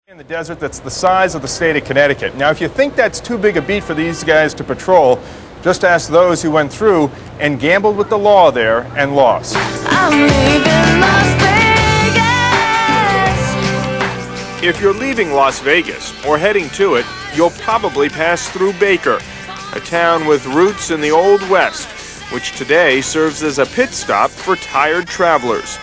In the desert that's the size of the state of Connecticut. Now, if you think that's too big a beat for these guys to patrol, just ask those who went through and gambled with the law there and lost. I'm leaving Las Vegas. If you're leaving Las Vegas or heading to it, you'll probably pass through Baker, a town with roots in the Old West, which today serves as a pit stop for tired travelers.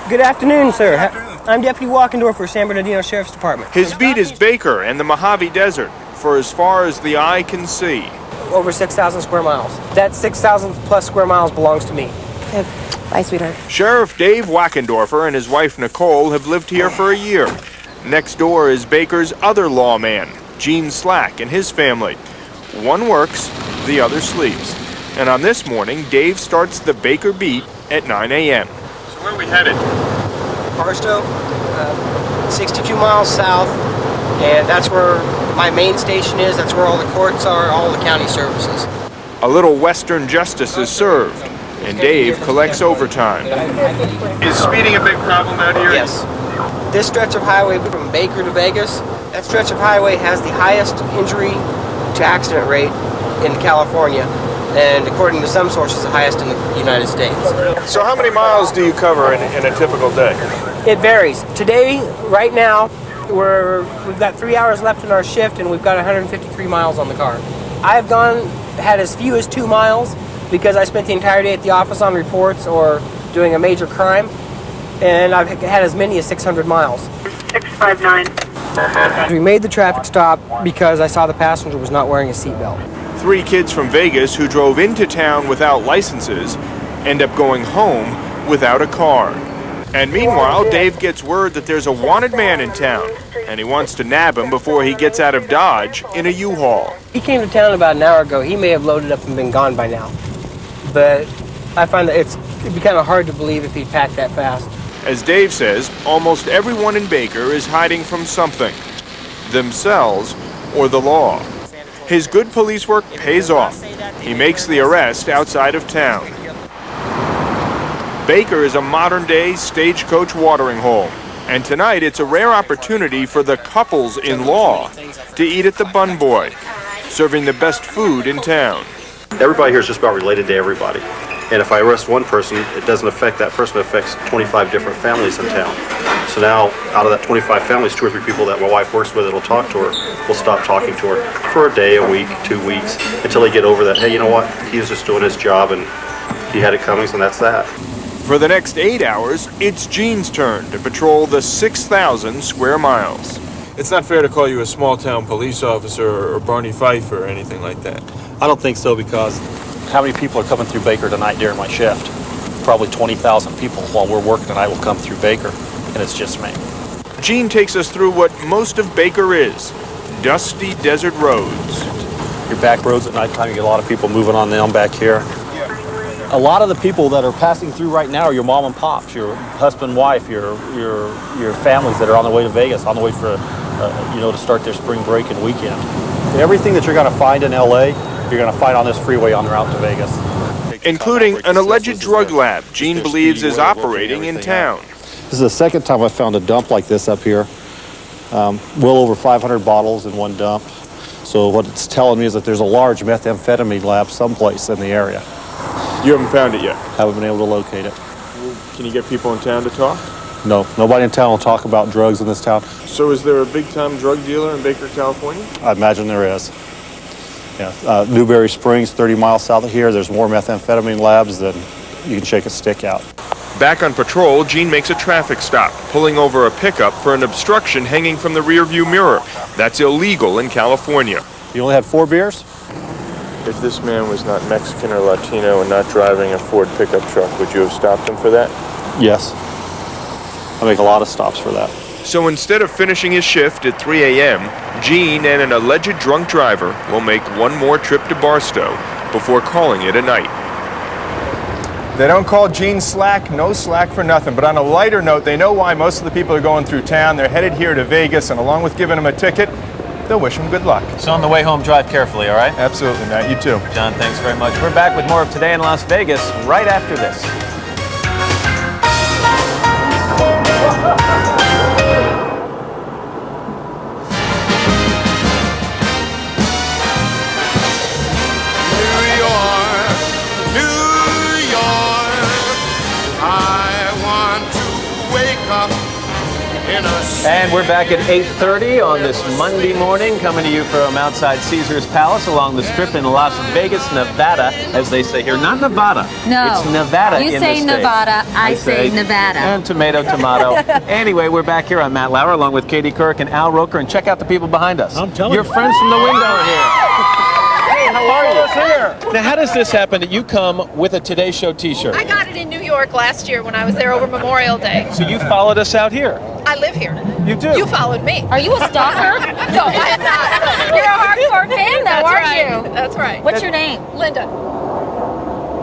Good afternoon, sir. I'm Deputy Walkendorf for San Bernardino Sheriff's Department. His beat is Baker and the Mojave Desert, for as far as the eye can see. Over 6,000 square miles. That 6,000 plus square miles belongs to me. Bye, sweetheart. Sheriff Dave Wackendorfer and his wife Nicole have lived here for a year. Next door is Baker's other lawman, Gene Slack, and his family. One works, the other sleeps. And on this morning, Dave starts the Baker beat at 9 a.m. So where are we headed? Barstow, 62 miles south, and that's where my main station is. That's where all the courts are, all the county services. A little Western justice is served, and Dave collects overtime. Is speeding a big problem out here? Yes. This stretch of highway from Baker to Vegas, that stretch of highway has the highest injury to accident rate in California, and according to some sources, the highest in the United States. So how many miles do you cover in a typical day? It varies. Today, right now, we've got 3 hours left in our shift, and we've got 153 miles on the car. I've had as few as 2 miles because I spent the entire day at the office on reports or doing a major crime, and I've had as many as 600 miles. 659. We made the traffic stop because I saw the passenger was not wearing a seatbelt. 3 kids from Vegas who drove into town without licenses end up going home without a car. And meanwhile, Dave gets word that there's a wanted man in town, and he wants to nab him before he gets out of Dodge in a U-Haul. He came to town about an hour ago. He may have loaded up and been gone by now. But I find that it'd be kind of hard to believe if he packed that fast. As Dave says, almost everyone in Baker is hiding from something, themselves or the law. His good police work pays off. He makes the arrest outside of town. Baker is a modern-day stagecoach watering hole, and tonight it's a rare opportunity for the couples in law to eat at the Bun Boy, serving the best food in town. Everybody here is just about related to everybody. And if I arrest one person, it doesn't affect that person, it affects 25 different families in town. So now, out of that 25 families, 2 or 3 people that my wife works with that'll talk to her will stop talking to her for a day, a week, 2 weeks, until they get over that, hey, you know what, he was just doing his job and he had it coming, and that's that. For the next 8 hours, it's Gene's turn to patrol the 6,000 square miles. It's not fair to call you a small-town police officer or Barney Fife or anything like that. I don't think so, because how many people are coming through Baker tonight during my shift? Probably 20,000 people while we're working tonight will come through Baker, and it's just me. Gene takes us through what most of Baker is, dusty desert roads. Your back roads at nighttime, you get a lot of people moving on them back here. A lot of the people that are passing through right now are your mom and pops, your husband, wife, your families that are on the way to Vegas, on the way for, to start their spring break and weekend. Everything that you're going to find in LA, you're going to find on this freeway on the route to Vegas. Including an alleged drug lab Gene believes is operating in town. This is the second time I've found a dump like this up here. Well over 500 bottles in one dump. So what it's telling me is that there's a large methamphetamine lab someplace in the area. You haven't found it yet? Haven't been able to locate it. Can you get people in town to talk? No, nobody in town will talk about drugs in this town. So is there a big-time drug dealer in Baker, California? I imagine there is. Yeah, Newberry Springs, 30 miles south of here, there's more methamphetamine labs than you can shake a stick out. Back on patrol, Gene makes a traffic stop, pulling over a pickup for an obstruction hanging from the rearview mirror. That's illegal in California. You only had 4 beers? If this man was not Mexican or Latino and not driving a Ford pickup truck, would you have stopped him for that? Yes. I make a lot of stops for that. So instead of finishing his shift at 3 a.m., Gene and an alleged drunk driver will make one more trip to Barstow before calling it a night. They don't call Gene Slack, no slack for nothing. But on a lighter note, they know why most of the people are going through town. They're headed here to Vegas, and along with giving them a ticket, they'll wish him good luck. So on the way home, drive carefully, all right? Absolutely, Matt. You too. John, thanks very much. We're back with more of Today in Las Vegas right after this. And we're back at 8:30 on this Monday morning, coming to you from outside Caesar's Palace along the Strip in Las Vegas, Nevada, as they say here. Not Nevada. No. It's Nevada. You in say the state. Nevada, I say Nevada. And tomato. Anyway, we're back here. I'm Matt Lauer along with Katie Couric and Al Roker. And check out the people behind us. I'm telling Your you. friends from the window are here. How are you? Here. Now, how does this happen that you come with a Today Show t-shirt? I got it in New York last year when I was there over Memorial Day. So you followed us out here. I live here. You do? You followed me. Are you a stalker? No, I am not. You're a hardcore fan, though, That's aren't right. you? That's right. What's your name? Linda.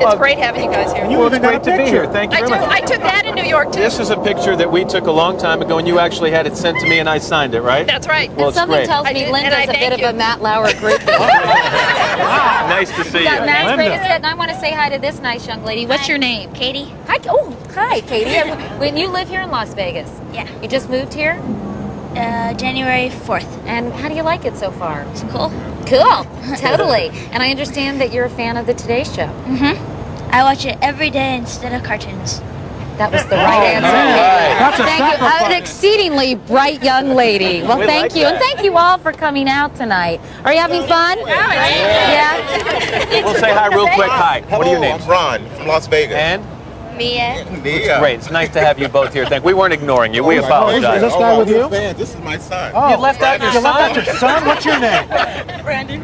It's great having you guys here. Well, it's great to be here. Thank you I very do. much. I took that in New York too. This is a picture that we took a long time ago, and you actually had it sent to me, and I signed it, right? That's right. Well, And it's something great. tells I me did, and Linda's I a bit thank of you. a Matt Lauer groupie. Nice to see Got you. Matt's greatest hit, and I want to say hi to this nice young lady. What's your name? Katie? Hi. Oh, hi, Katie. When you live here in Las Vegas? Yeah. You just moved here? January 4th. And how do you like it so far? It's cool. Cool. Totally. And I understand that you're a fan of the Today Show. Mm-hmm. I watch it every day instead of cartoons. That was the right answer. That's a Thank you. An exceedingly bright young lady. Well, We thank like you. that. And thank you all for coming out tonight. Are you having fun? Yeah. We'll say hi real quick. Hi. What are your names? I'm Ron from Las Vegas. And? Mia. Great. It's nice to have you both here. We weren't ignoring you. We apologize. Is this guy with you? This is my son. Oh, You left out your son? your son? What's your name? Brandon,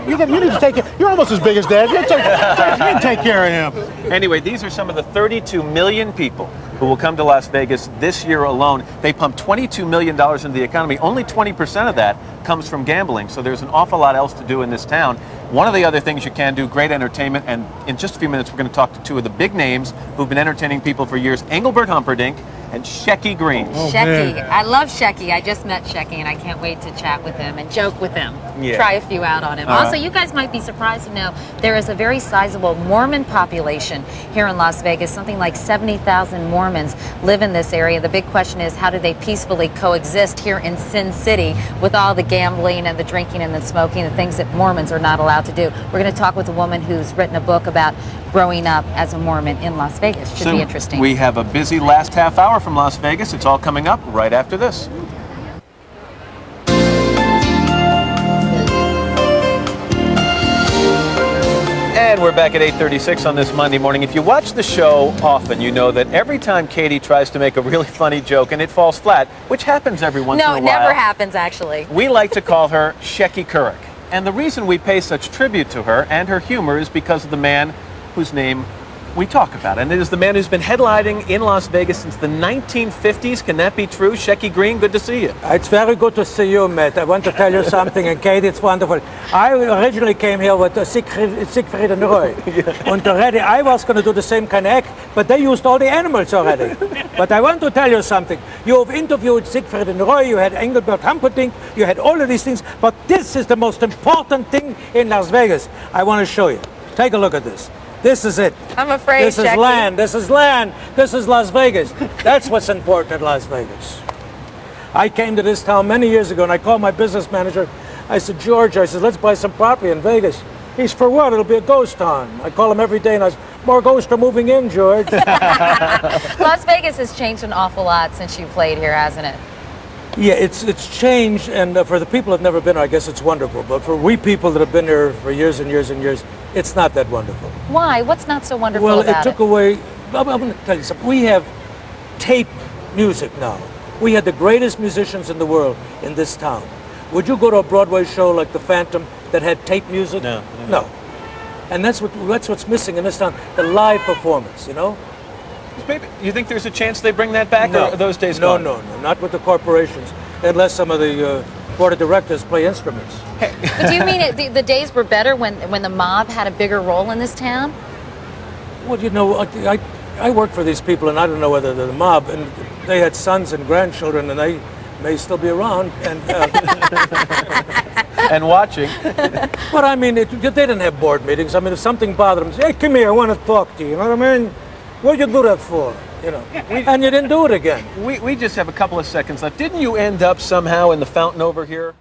you need to take it. You're almost as big as Dad. You take care of him. Anyway, these are some of the 32 million people who will come to Las Vegas this year alone. They pump $22 million into the economy. Only 20% of that comes from gambling, so there's an awful lot else to do in this town. One of the other things you can do, great entertainment, and in just a few minutes we're going to talk to two of the big names who've been entertaining people for years, Engelbert Humperdinck and Shecky Greene. Shecky. I love Shecky. I just met Shecky, and I can't wait to chat with him and joke with him. Yeah. Try a few out on him. Also, you guys might be surprised to know there is a very sizable Mormon population here in Las Vegas. Something like 70,000 Mormons live in this area. The big question is, how do they peacefully coexist here in Sin City with all the gambling and the drinking and the smoking, the things that Mormons are not allowed to do? We're going to talk with a woman who's written a book about growing up as a Mormon in Las Vegas. Should be interesting. We have a busy last half hour from Las Vegas. It's all coming up right after this. And we're back at 8:36 on this Monday morning. If you watch the show often, you know that every time Katie tries to make a really funny joke and it falls flat, which happens every once in a No, while. it never happens, actually. We like to call her Shecky Couric. And the reason we pay such tribute to her and her humor is because of the man whose name we talk about. And it is the man who's been headlining in Las Vegas since the 1950s. Can that be true? Shecky Greene, good to see you. It's very good to see you, Matt. I want to tell you something, and Katie, it's wonderful. I originally came here with Siegfried and Roy. And already I was going to do the same kind of act, but they used all the animals already. But I want to tell you something. You have interviewed Siegfried and Roy, you had Engelbert Humperdinck, you had all of these things, but this is the most important thing in Las Vegas. I want to show you. Take a look at this. This is it. I'm afraid, This is Shecky. land. This is land. This is Las Vegas. That's what's important in Las Vegas. I came to this town many years ago, and I called my business manager. I said, George, let's buy some property in Vegas. He's, for what? It'll be a ghost town. I call him every day, and I said, more ghosts are moving in, George. Las Vegas has changed an awful lot since you played here, hasn't it? Yeah, it's changed, and for the people that have never been here, I guess it's wonderful. But for we people that have been here for years and years and years, it's not that wonderful. Why? What's not so wonderful Well, about it took away. I'm going to tell you something. We have tape music now. We had the greatest musicians in the world in this town. Would you go to a Broadway show like The Phantom that had tape music? No. No. And that's what's missing in this town, the live performance, you know? Maybe, you think there's a chance they bring that back, or are those days No, gone? no, not with the corporations, unless some of the board of directors play instruments. But do you mean the days were better when the mob had a bigger role in this town? Well, you know, I work for these people, and I don't know whether they're the mob, and they had sons and grandchildren, and they may still be around, and and watching. But I mean, they didn't have board meetings. I mean, if something bothered them, say, hey, come here, I want to talk to you. You know what I mean? What'd you do that for? You know, and you didn't do it again. We just have a couple of seconds left. Didn't you end up somehow in the fountain over here?